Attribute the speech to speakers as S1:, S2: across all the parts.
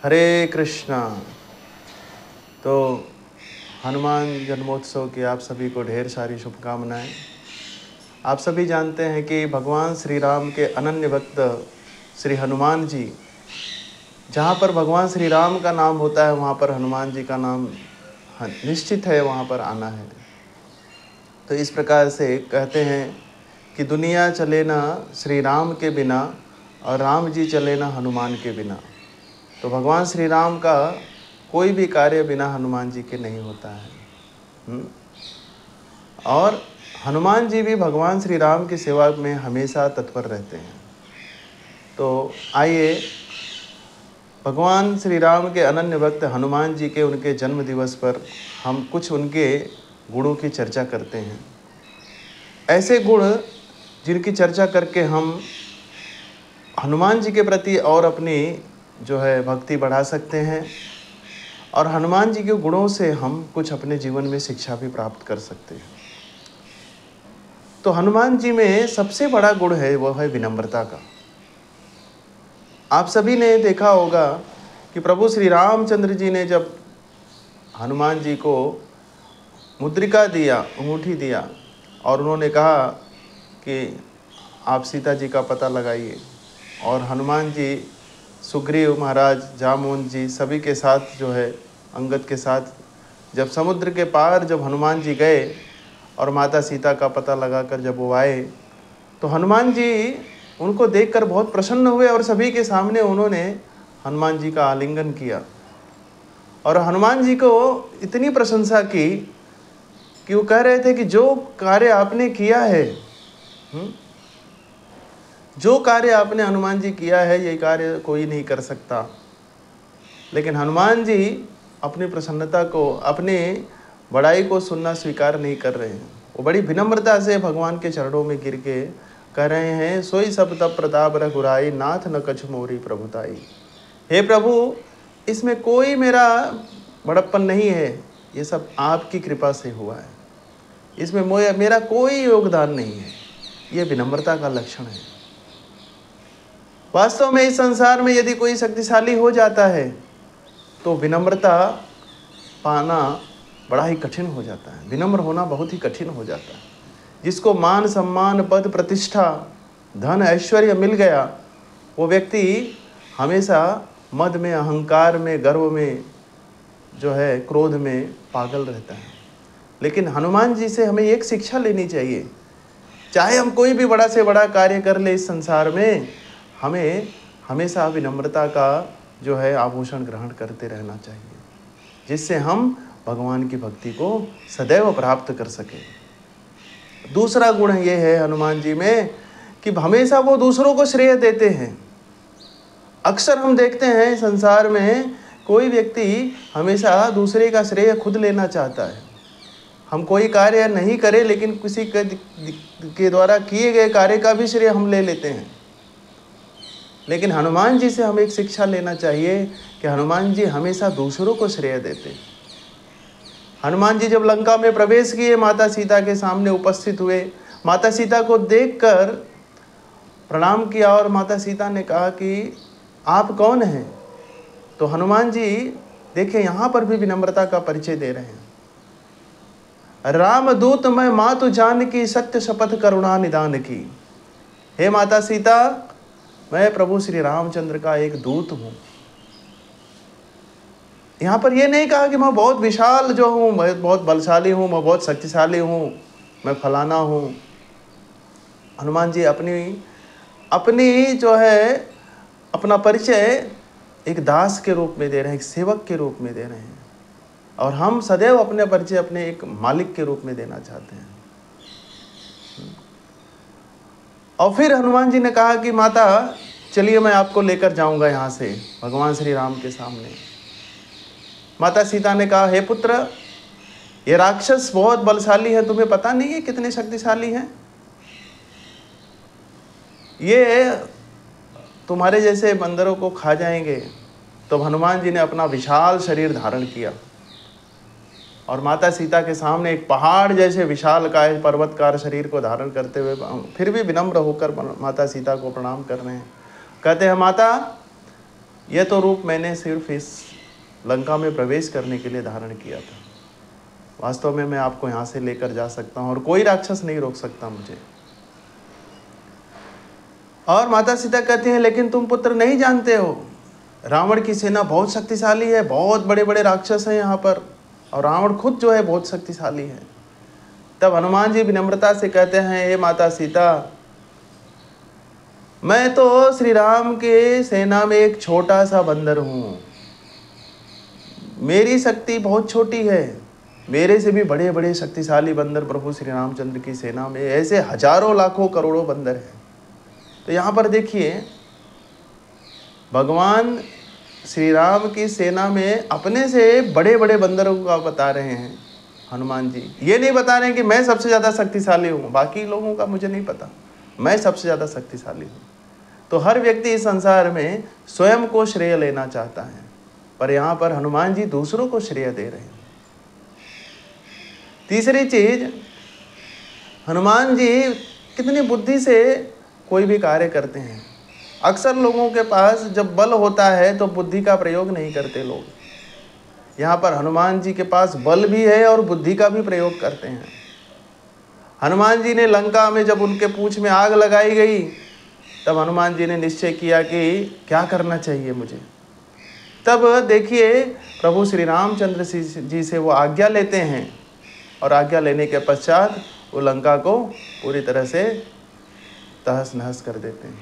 S1: हरे कृष्णा। तो हनुमान जन्मोत्सव की आप सभी को ढेर सारी शुभकामनाएं। आप सभी जानते हैं कि भगवान श्री राम के अनन्य भक्त श्री हनुमान जी, जहाँ पर भगवान श्री राम का नाम होता है वहाँ पर हनुमान जी का नाम निश्चित है, वहाँ पर आना है। तो इस प्रकार से कहते हैं कि दुनिया चले ना श्री राम के बिना और राम जी चले ना हनुमान के बिना। तो भगवान श्री राम का कोई भी कार्य बिना हनुमान जी के नहीं होता है। और हनुमान जी भी भगवान श्री राम की सेवा में हमेशा तत्पर रहते हैं। तो आइए भगवान श्री राम के अनन्य भक्त हनुमान जी के उनके जन्म दिवस पर हम कुछ उनके गुणों की चर्चा करते हैं। ऐसे गुण जिनकी चर्चा करके हम हनुमान जी के प्रति और अपनी जो है भक्ति बढ़ा सकते हैं और हनुमान जी के गुणों से हम कुछ अपने जीवन में शिक्षा भी प्राप्त कर सकते हैं। तो हनुमान जी में सबसे बड़ा गुण है वह है विनम्रता का। आप सभी ने देखा होगा कि प्रभु श्री रामचंद्र जी ने जब हनुमान जी को मुद्रिका दिया, अंगूठी दिया और उन्होंने कहा कि आप सीता जी का पता लगाइए, और हनुमान जी सुग्रीव महाराज, जामुन जी सभी के साथ जो है अंगद के साथ जब समुद्र के पार जब हनुमान जी गए और माता सीता का पता लगाकर जब वो आए, तो हनुमान जी उनको देखकर बहुत प्रसन्न हुए और सभी के सामने उन्होंने हनुमान जी का आलिंगन किया और हनुमान जी को इतनी प्रशंसा की कि वो कह रहे थे कि जो कार्य आपने किया है, जो कार्य आपने हनुमान जी किया है, ये कार्य कोई नहीं कर सकता। लेकिन हनुमान जी अपनी प्रसन्नता को, अपनी बड़ाई को सुनना स्वीकार नहीं कर रहे हैं। वो बड़ी विनम्रता से भगवान के चरणों में गिर के कह रहे हैं, सोई सब तब प्रताप रघुराई, नाथ न कछु मोरी प्रभुताई। हे प्रभु, इसमें कोई मेरा बड़प्पन नहीं है, ये सब आपकी कृपा से हुआ है, इसमें मेरा कोई योगदान नहीं है। ये विनम्रता का लक्षण है। वास्तव में इस संसार में यदि कोई शक्तिशाली हो जाता है तो विनम्रता पाना बड़ा ही कठिन हो जाता है। विनम्र होना बहुत ही कठिन हो जाता है। जिसको मान सम्मान पद प्रतिष्ठा धन ऐश्वर्य मिल गया, वो व्यक्ति हमेशा मद में, अहंकार में, गर्व में, जो है क्रोध में पागल रहता है। लेकिन हनुमान जी से हमें एक शिक्षा लेनी चाहिए। चाहे हम कोई भी बड़ा से बड़ा कार्य कर ले इस संसार में, हमें हमेशा विनम्रता का जो है आभूषण ग्रहण करते रहना चाहिए, जिससे हम भगवान की भक्ति को सदैव प्राप्त कर सकें। दूसरा गुण ये है हनुमान जी में कि हमेशा वो दूसरों को श्रेय देते हैं। अक्सर हम देखते हैं संसार में कोई व्यक्ति हमेशा दूसरे का श्रेय खुद लेना चाहता है। हम कोई कार्य नहीं करें लेकिन किसी के द्वारा किए गए कार्य का भी श्रेय हम ले लेते हैं। लेकिन हनुमान जी से हमें एक शिक्षा लेना चाहिए कि हनुमान जी हमेशा दूसरों को श्रेय देते हैं। हनुमान जी जब लंका में प्रवेश किए, माता सीता के सामने उपस्थित हुए, माता सीता को देखकर प्रणाम किया और माता सीता ने कहा कि आप कौन हैं? तो हनुमान जी देखिए यहाँ पर भी विनम्रता का परिचय दे रहे हैं। राम दूत मैं मातु जानकी, सत्य शपथ करुणा निदान की। हे माता सीता, मैं प्रभु श्री रामचंद्र का एक दूत हूँ। यहाँ पर यह नहीं कहा कि मैं बहुत विशाल जो हूँ, मैं बहुत बलशाली हूँ, मैं बहुत शक्तिशाली हूँ, मैं फलाना हूँ। हनुमान जी अपनी जो है अपना परिचय एक दास के रूप में दे रहे हैं, एक सेवक के रूप में दे रहे हैं। और हम सदैव अपने परिचय अपने एक मालिक के रूप में देना चाहते हैं। और फिर हनुमान जी ने कहा कि माता चलिए मैं आपको लेकर जाऊंगा यहाँ से भगवान श्री राम के सामने। माता सीता ने कहा, हे पुत्र, ये राक्षस बहुत बलशाली है, तुम्हें पता नहीं है कितने शक्तिशाली हैं। ये तुम्हारे जैसे बंदरों को खा जाएंगे। तो हनुमान जी ने अपना विशाल शरीर धारण किया और माता सीता के सामने एक पहाड़ जैसे विशालकाय पर्वतकार शरीर को धारण करते हुए फिर भी विनम्र होकर माता सीता को प्रणाम कर रहे हैं। कहते हैं, माता यह तो रूप मैंने सिर्फ इस लंका में प्रवेश करने के लिए धारण किया था। वास्तव में मैं आपको यहाँ से लेकर जा सकता हूँ और कोई राक्षस नहीं रोक सकता मुझे। और माता सीता कहती हैं, लेकिन तुम पुत्र नहीं जानते हो, रावण की सेना बहुत शक्तिशाली है, बहुत बड़े बड़े राक्षस हैं यहाँ पर, और रावण खुद जो है बहुत शक्तिशाली है। तब हनुमान जी विनम्रता से कहते हैं, हे माता सीता, मैं तो श्री राम के सेना में एक छोटा सा बंदर हूँ, मेरी शक्ति बहुत छोटी है, मेरे से भी बड़े बड़े शक्तिशाली बंदर प्रभु श्री रामचंद्र की सेना में ऐसे हजारों लाखों करोड़ों बंदर हैं। तो यहाँ पर देखिए, भगवान श्री राम की सेना में अपने से बड़े बड़े बंदरों का बता रहे हैं हनुमान जी। ये नहीं बता रहे हैं कि मैं सबसे ज़्यादा शक्तिशाली हूँ, बाकी लोगों का मुझे नहीं पता, मैं सबसे ज़्यादा शक्तिशाली हूँ। तो हर व्यक्ति इस संसार में स्वयं को श्रेय लेना चाहता है, पर यहाँ पर हनुमान जी दूसरों को श्रेय दे रहे हैं। तीसरी चीज, हनुमान जी कितनी बुद्धि से कोई भी कार्य करते हैं। अक्सर लोगों के पास जब बल होता है तो बुद्धि का प्रयोग नहीं करते लोग। यहाँ पर हनुमान जी के पास बल भी है और बुद्धि का भी प्रयोग करते हैं। हनुमान जी ने लंका में जब उनके पूंछ में आग लगाई गई, तब हनुमान जी ने निश्चय किया कि क्या करना चाहिए मुझे। तब देखिए, प्रभु श्री रामचंद्र जी से वो आज्ञा लेते हैं, और आज्ञा लेने के पश्चात वो लंका को पूरी तरह से तहस नहस कर देते हैं।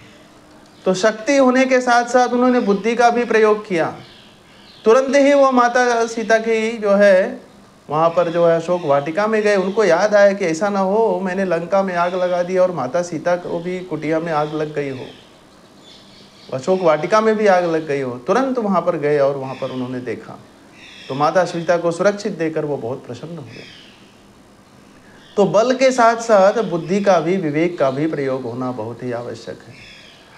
S1: तो शक्ति होने के साथ साथ उन्होंने बुद्धि का भी प्रयोग किया। तुरंत ही वो माता सीता की जो है वहाँ पर जो है अशोक वाटिका में गए। उनको याद आया कि ऐसा ना हो मैंने लंका में आग लगा दी और माता सीता को भी कुटिया में आग लग गई हो, अशोक वाटिका में भी आग लग गई हो। तुरंत वहाँ पर गए और वहाँ पर उन्होंने देखा, तो माता सीता को सुरक्षित देकर वो बहुत प्रसन्न हुए। तो बल के साथ साथ बुद्धि का भी, विवेक का भी प्रयोग होना बहुत ही आवश्यक है।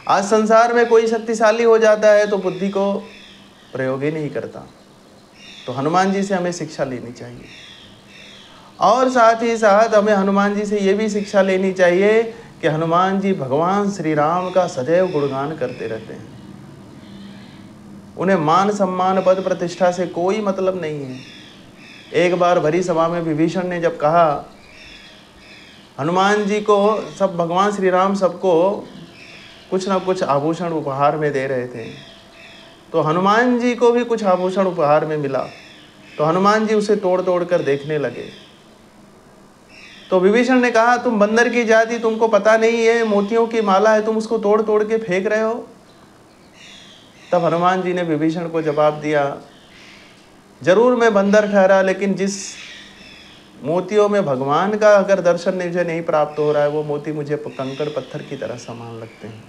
S1: आज संसार में कोई शक्तिशाली हो जाता है तो बुद्धि को प्रयोग ही नहीं करता। तो हनुमान जी से हमें शिक्षा लेनी चाहिए, और साथ ही साथ हमें हनुमान जी से ये भी शिक्षा लेनी चाहिए कि हनुमान जी भगवान श्री राम का सदैव गुणगान करते रहते हैं। उन्हें मान सम्मान पद प्रतिष्ठा से कोई मतलब नहीं है। एक बार भरी सभा में विभीषण ने जब कहा, हनुमान जी को सब भगवान श्री राम सबको कुछ ना कुछ आभूषण उपहार में दे रहे थे, तो हनुमान जी को भी कुछ आभूषण उपहार में मिला। तो हनुमान जी उसे तोड़ तोड़ कर देखने लगे। तो विभीषण ने कहा, तुम बंदर की जाति, तुमको पता नहीं है मोतियों की माला है, तुम उसको तोड़ तोड़ के फेंक रहे हो। तब हनुमान जी ने विभीषण को जवाब दिया, जरूर मैं बंदर ठहरा, लेकिन जिस मोतियों में भगवान का अगर दर्शन मुझे नहीं प्राप्त हो रहा है, वो मोती मुझे कंकड़ पत्थर की तरह समान लगते हैं।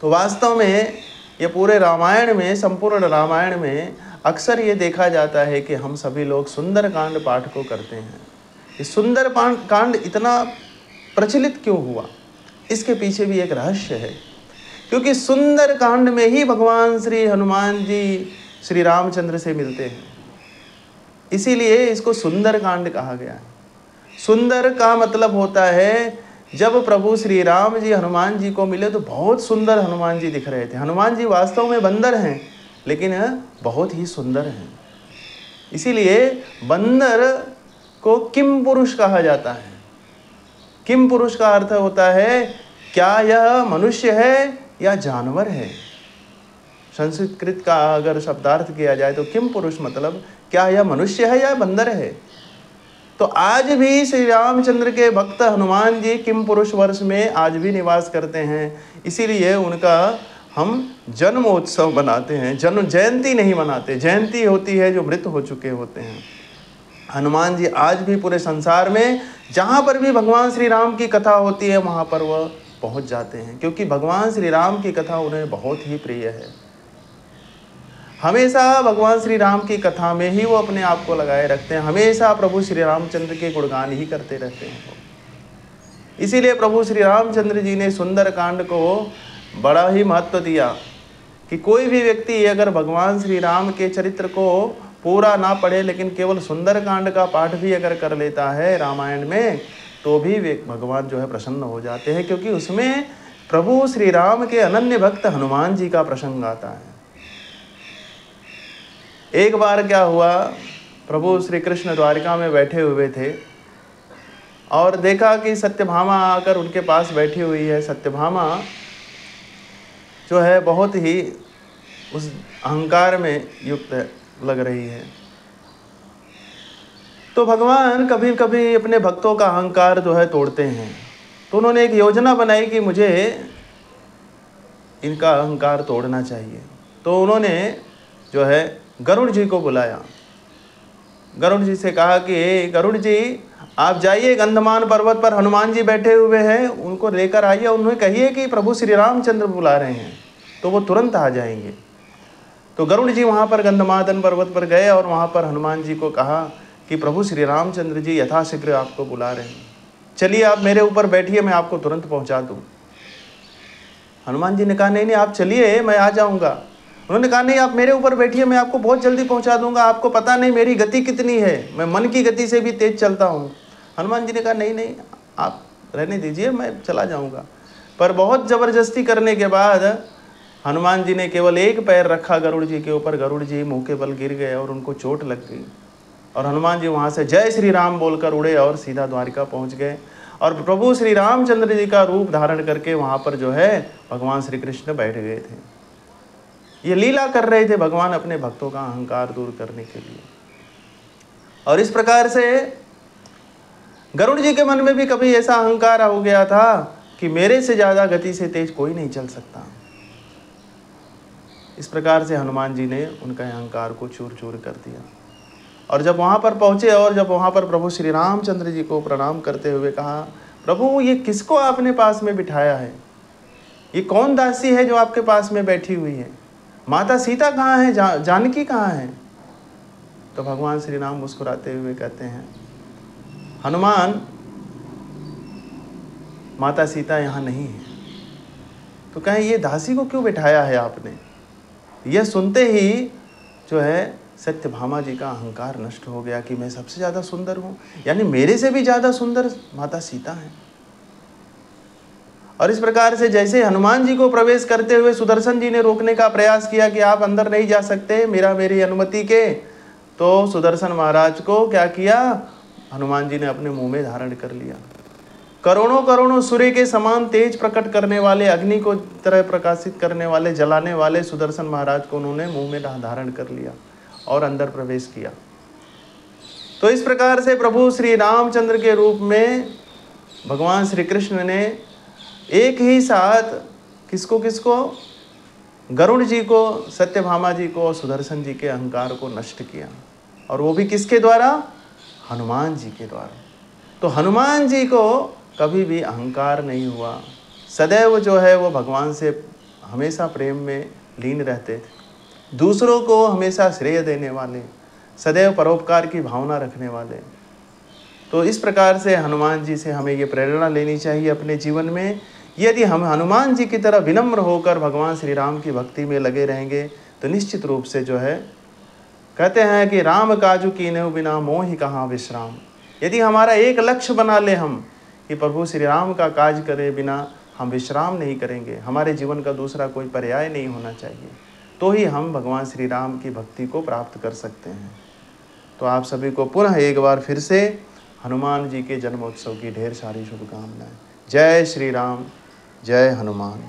S1: तो वास्तव में ये पूरे रामायण में, संपूर्ण रामायण में अक्सर ये देखा जाता है कि हम सभी लोग सुंदरकांड पाठ को करते हैं। ये सुंदर कांड इतना प्रचलित क्यों हुआ, इसके पीछे भी एक रहस्य है। क्योंकि सुंदर कांड में ही भगवान श्री हनुमान जी श्री रामचंद्र से मिलते हैं, इसीलिए इसको सुंदर कांड कहा गया है। सुंदर का मतलब होता है, जब प्रभु श्री राम जी हनुमान जी को मिले तो बहुत सुंदर हनुमान जी दिख रहे थे। हनुमान जी वास्तव में बंदर हैं, लेकिन बहुत ही सुंदर हैं। इसीलिए बंदर को किम पुरुष कहा जाता है। किम पुरुष का अर्थ होता है, क्या यह मनुष्य है या जानवर है। संस्कृत का अगर शब्दार्थ किया जाए तो किम पुरुष मतलब क्या यह मनुष्य है या बंदर है। तो आज भी श्री रामचंद्र के भक्त हनुमान जी किम पुरुष वर्ष में आज भी निवास करते हैं। इसीलिए उनका हम जन्मोत्सव मनाते हैं, जन्म जयंती नहीं मनाते। जयंती होती है जो मृत हो चुके होते हैं। हनुमान जी आज भी पूरे संसार में जहाँ पर भी भगवान श्री राम की कथा होती है वहाँ पर वह पहुँच जाते हैं, क्योंकि भगवान श्री राम की कथा उन्हें बहुत ही प्रिय है। हमेशा भगवान श्री राम की कथा में ही वो अपने आप को लगाए रखते हैं। हमेशा प्रभु श्री रामचंद्र के गुणगान ही करते रहते हैं। इसीलिए प्रभु श्री रामचंद्र जी ने सुंदर कांड को बड़ा ही महत्व दिया कि कोई भी व्यक्ति अगर भगवान श्री राम के चरित्र को पूरा ना पढ़े, लेकिन केवल सुंदर कांड का पाठ भी अगर कर लेता है रामायण में, तो भी वे भगवान जो है प्रसन्न हो जाते हैं, क्योंकि उसमें प्रभु श्री राम के अनन्य भक्त हनुमान जी का प्रसंग आता है। एक बार क्या हुआ, प्रभु श्री कृष्ण द्वारिका में बैठे हुए थे और देखा कि सत्यभामा आकर उनके पास बैठी हुई है। सत्यभामा जो है बहुत ही उस अहंकार में युक्त लग रही है। तो भगवान कभी कभी अपने भक्तों का अहंकार जो है तोड़ते हैं। तो उन्होंने एक योजना बनाई कि मुझे इनका अहंकार तोड़ना चाहिए। तो उन्होंने जो है गरुड़ जी को बुलाया। गरुड़ जी से कहा कि गरुड़ जी, आप जाइए गंधमान पर्वत पर हनुमान जी बैठे हुए हैं, उनको लेकर आइए, उन्हें कहिए कि प्रभु श्री रामचंद्र बुला रहे हैं, तो वो तुरंत आ जाएंगे। तो गरुड़ जी वहाँ पर गंधमादन पर्वत पर गए और वहाँ पर हनुमान जी को कहा कि प्रभु श्री रामचंद्र जी यथाशीघ्र आपको बुला रहे हैं, चलिए आप मेरे ऊपर बैठिए, मैं आपको तुरंत पहुँचा दूँ। हनुमान जी ने कहा नहीं नहीं, आप चलिए, मैं आ जाऊँगा। उन्होंने कहा नहीं, आप मेरे ऊपर बैठिए, मैं आपको बहुत जल्दी पहुँचा दूँगा, आपको पता नहीं मेरी गति कितनी है, मैं मन की गति से भी तेज चलता हूँ। हनुमान जी ने कहा नहीं नहीं, आप रहने दीजिए, मैं चला जाऊँगा। पर बहुत ज़बरदस्ती करने के बाद हनुमान जी ने केवल एक पैर रखा गरुड़ जी के ऊपर, गरुड़ जी मुँह के बल गिर गए और उनको चोट लग गई। और हनुमान जी वहाँ से जय श्री राम बोलकर उड़े और सीधा द्वारिका पहुँच गए। और प्रभु श्री रामचंद्र जी का रूप धारण करके वहाँ पर जो है भगवान श्री कृष्ण बैठ गए थे। ये लीला कर रहे थे भगवान अपने भक्तों का अहंकार दूर करने के लिए। और इस प्रकार से गरुड़ जी के मन में भी कभी ऐसा अहंकार हो गया था कि मेरे से ज़्यादा गति से तेज कोई नहीं चल सकता। इस प्रकार से हनुमान जी ने उनका अहंकार को चूर चूर कर दिया। और जब वहाँ पर पहुँचे और जब वहाँ पर प्रभु श्री रामचंद्र जी को प्रणाम करते हुए कहा, प्रभु ये किसको आपने पास में बिठाया है, ये कौन दासी है जो आपके पास में बैठी हुई है, माता सीता कहाँ है, जानकी कहाँ है। तो भगवान श्री राम मुस्कुराते हुए कहते हैं, हनुमान, माता सीता यहाँ नहीं है। तो कहें ये दासी को क्यों बिठाया है आपने। यह सुनते ही जो है सत्यभामा जी का अहंकार नष्ट हो गया कि मैं सबसे ज़्यादा सुंदर हूँ, यानी मेरे से भी ज़्यादा सुंदर माता सीता है। और इस प्रकार से जैसे हनुमान जी को प्रवेश करते हुए सुदर्शन जी ने रोकने का प्रयास किया कि आप अंदर नहीं जा सकते मेरी अनुमति के, तो सुदर्शन महाराज को क्या किया, हनुमान जी ने अपने मुंह में धारण कर लिया। करोड़ों करोड़ों सूर्य के समान तेज प्रकट करने वाले, अग्नि को तरह प्रकाशित करने वाले, जलाने वाले सुदर्शन महाराज को उन्होंने मुंह में धारण कर लिया और अंदर प्रवेश किया। तो इस प्रकार से प्रभु श्री रामचंद्र के रूप में भगवान श्री कृष्ण ने एक ही साथ किसको किसको, गरुड़ जी को, सत्यभामा जी को और सुदर्शन जी के अहंकार को नष्ट किया। और वो भी किसके द्वारा, हनुमान जी के द्वारा। तो हनुमान जी को कभी भी अहंकार नहीं हुआ, सदैव जो है वो भगवान से हमेशा प्रेम में लीन रहते थे, दूसरों को हमेशा श्रेय देने वाले, सदैव परोपकार की भावना रखने वाले। तो इस प्रकार से हनुमान जी से हमें ये प्रेरणा लेनी चाहिए अपने जीवन में। यदि हम हनुमान जी की तरह विनम्र होकर भगवान श्री राम की भक्ति में लगे रहेंगे तो निश्चित रूप से जो है, कहते हैं कि राम काजू कीन्हु बिना मोहि कहाँ विश्राम। यदि हमारा एक लक्ष्य बना ले हम कि प्रभु श्री राम का काज करे बिना हम विश्राम नहीं करेंगे, हमारे जीवन का दूसरा कोई पर्याय नहीं होना चाहिए, तो ही हम भगवान श्री राम की भक्ति को प्राप्त कर सकते हैं। तो आप सभी को पुनः एक बार फिर से हनुमान जी के जन्मोत्सव की ढेर सारी शुभकामनाएं। जय श्री राम, जय हनुमान।